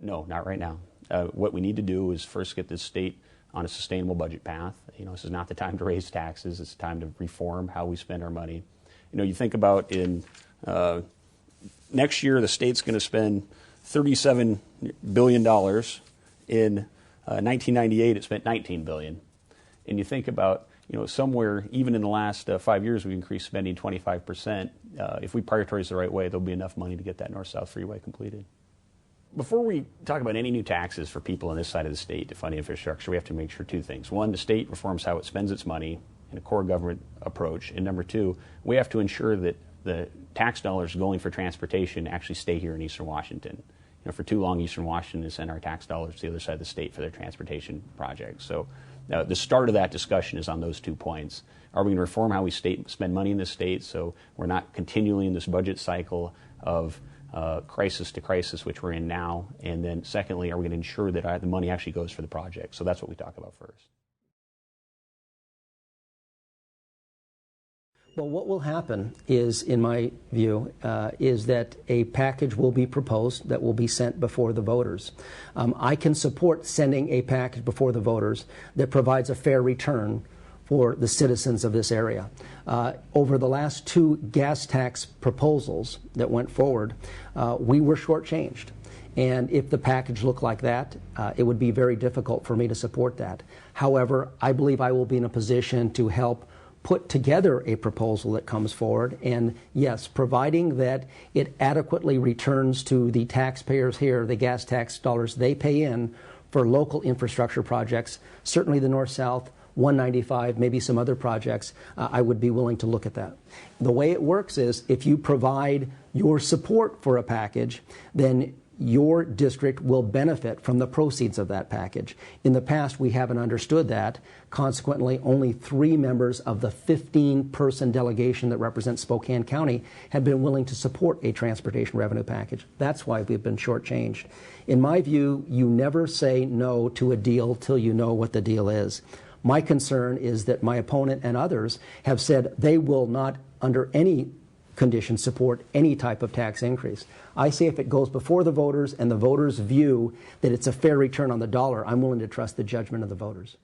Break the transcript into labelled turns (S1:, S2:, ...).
S1: No, not right now. What we need to do is first get this state on a sustainable budget path. This is not the time to raise taxes. It's time to reform how we spend our money. You think about in next year, the state's going to spend $37 billion. In 1998, it spent $19 billion. And you think about, somewhere, even in the last 5 years, we've increased spending 25%. If we prioritize the right way, there'll be enough money to get that north-south freeway completed. Before we talk about any new taxes for people on this side of the state to fund infrastructure, we have to make sure two things. One, the state reforms how it spends its money in a core government approach. And number two, we have to ensure that the tax dollars going for transportation actually stay here in Eastern Washington. For too long, Eastern Washington has sent our tax dollars to the other side of the state for their transportation projects. So the start of that discussion is on those 2 points. Are we going to reform how we spend money in the state so we're not continually in this budget cycle of crisis to crisis, which we're in now? And then secondly, are we going to ensure that the money actually goes for the project? So that's what we talk about first.
S2: Well, what will happen is, in my view, is that a package will be proposed that will be sent before the voters. I can support sending a package before the voters that provides a fair return for the citizens of this area. Over the last 2 gas tax proposals that went forward, we were shortchanged. And if the package looked like that, it would be very difficult for me to support that. However, I believe I will be in a position to help put together a proposal that comes forward, and yes, providing that it adequately returns to the taxpayers here, the gas tax dollars they pay in for local infrastructure projects, certainly the North-South, 195, maybe some other projects, I would be willing to look at that. The way it works is if you provide your support for a package, then your district will benefit from the proceeds of that package. In the past, we haven't understood that. Consequently, only 3 members of the 15-person delegation that represents Spokane County have been willing to support a transportation revenue package. That's why we've been shortchanged. In my view, you never say no to a deal till you know what the deal is. My concern is that my opponent and others have said they will not, under any conditions, support any type of tax increase. I say if it goes before the voters and the voters view that it's a fair return on the dollar, I'm willing to trust the judgment of the voters.